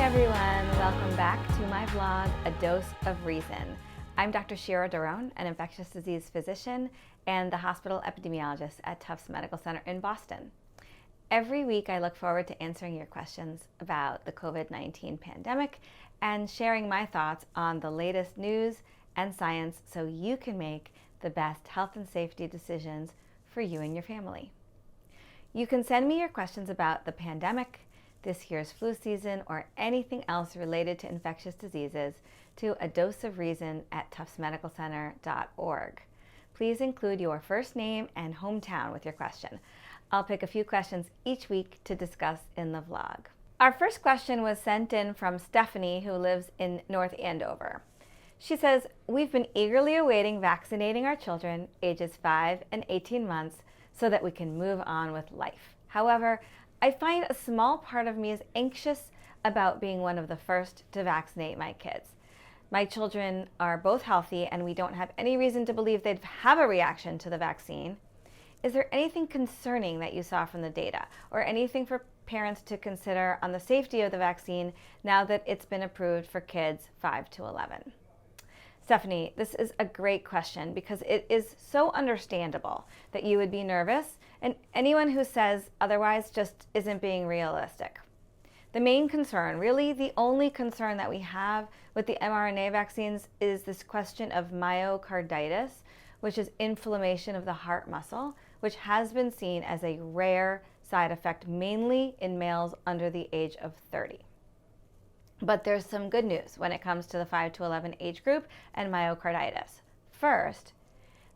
everyone, welcome back to my vlog, A Dose of Reason. I'm Dr. Shira, an infectious disease physician and the hospital epidemiologist at Tufts Medical Center in Boston. Every week I look forward to answering your questions about the COVID-19 pandemic and sharing my thoughts on the latest news and science so you can make the best health and safety decisions for you and your family. You can send me your questions about the pandemic, this year's flu season, or anything else related to infectious diseases to adoseofreason@tuftsmedicalcenter.org. Please include your first name and hometown with your question. I'll pick a few questions each week to discuss in the vlog. Our first question was sent in from Stephanie, who lives in North Andover. She says, we've been eagerly awaiting vaccinating our children ages 5 and 18 months so that we can move on with life. However, I find a small part of me is anxious about being one of the first to vaccinate my kids. My children are both healthy and we don't have any reason to believe they'd have a reaction to the vaccine. Is there anything concerning that you saw from the data or anything for parents to consider on the safety of the vaccine now that it's been approved for kids 5 to 11? Stephanie, this is a great question because it is so understandable that you would be nervous, and anyone who says otherwise just isn't being realistic. The main concern, really the only concern that we have with the mRNA vaccines, is this question of myocarditis, which is inflammation of the heart muscle, which has been seen as a rare side effect mainly in males under the age of 30. But there's some good news when it comes to the 5 to 11 age group and myocarditis. First,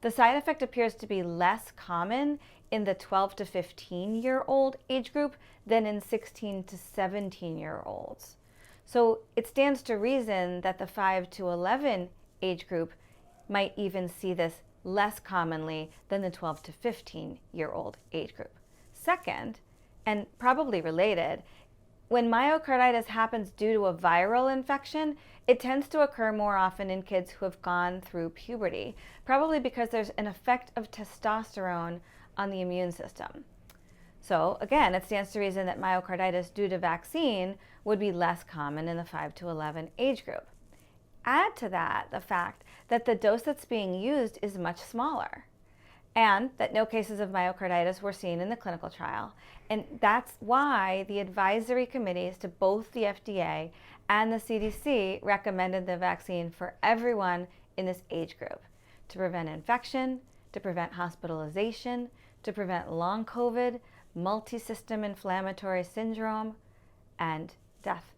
the side effect appears to be less common in the 12 to 15-year-old age group than in 16 to 17-year-olds. So it stands to reason that the 5 to 11 age group might even see this less commonly than the 12 to 15-year-old age group. Second, and probably related, when myocarditis happens due to a viral infection, it tends to occur more often in kids who have gone through puberty, probably because there's an effect of testosterone on the immune system. So again, it stands to reason that myocarditis due to vaccine would be less common in the 5 to 11 age group. Add to that the fact that the dose that's being used is much smaller, and that no cases of myocarditis were seen in the clinical trial. And that's why the advisory committees to both the FDA and the CDC recommended the vaccine for everyone in this age group to prevent infection, to prevent hospitalization, to prevent long COVID, multi-system inflammatory syndrome, and death.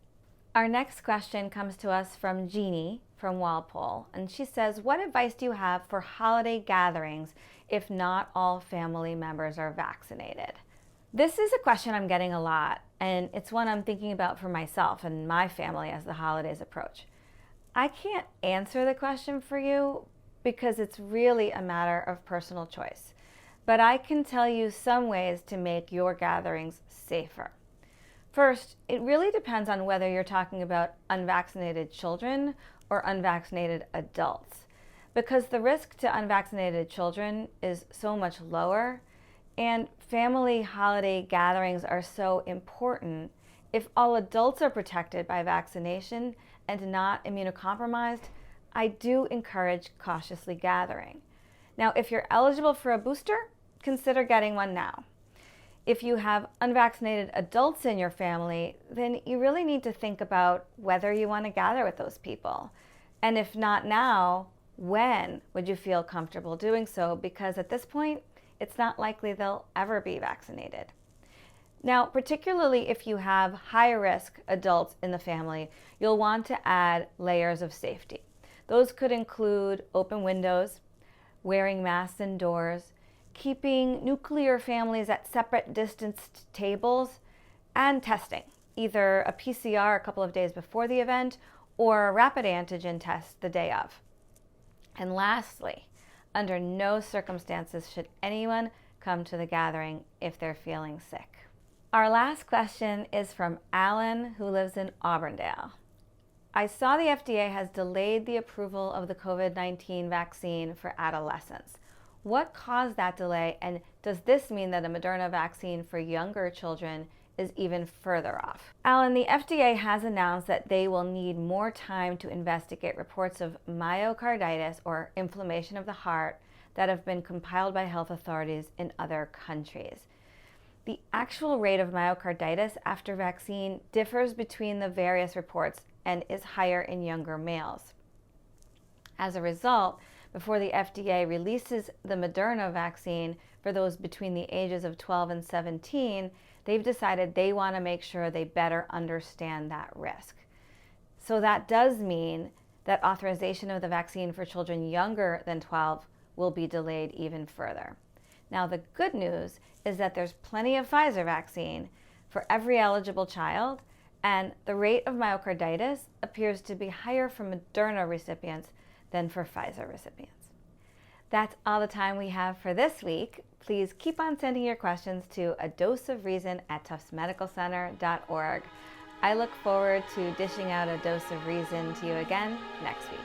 Our next question comes to us from Jeannie from Walpole, and she says, what advice do you have for holiday gatherings if not all family members are vaccinated? This is a question I'm getting a lot, and it's one I'm thinking about for myself and my family as the holidays approach. I can't answer the question for you because it's really a matter of personal choice, but I can tell you some ways to make your gatherings safer. First, it really depends on whether you're talking about unvaccinated children or unvaccinated adults, because the risk to unvaccinated children is so much lower, and family holiday gatherings are so important. If all adults are protected by vaccination and not immunocompromised, I do encourage cautiously gathering. Now, if you're eligible for a booster, consider getting one now. If you have unvaccinated adults in your family, then you really need to think about whether you want to gather with those people. And if not now, when would you feel comfortable doing so? Because at this point, it's not likely they'll ever be vaccinated. Now, particularly if you have high-risk adults in the family, you'll want to add layers of safety. Those could include open windows, wearing masks indoors, keeping nuclear families at separate distanced tables, and testing, either a PCR a couple of days before the event or a rapid antigen test the day of. And lastly, under no circumstances should anyone come to the gathering if they're feeling sick. Our last question is from Alan, who lives in Auburndale. I saw the FDA has delayed the approval of the COVID-19 vaccine for adolescents. What caused that delay, and does this mean that a Moderna vaccine for younger children is even further off. Alan, the FDA has announced that they will need more time to investigate reports of myocarditis, or inflammation of the heart, that have been compiled by health authorities in other countries. The actual rate of myocarditis after vaccine differs between the various reports and is higher in younger males. As a result, before the FDA releases the Moderna vaccine for those between the ages of 12 and 17, they've decided they want to make sure they better understand that risk. So that does mean that authorization of the vaccine for children younger than 12 will be delayed even further. Now, the good news is that there's plenty of Pfizer vaccine for every eligible child, and the rate of myocarditis appears to be higher for Moderna recipients than for Pfizer recipients. That's all the time we have for this week. Please keep on sending your questions to adoseofreason@tuftsmedicalcenter.org. I look forward to dishing out a dose of reason to you again next week.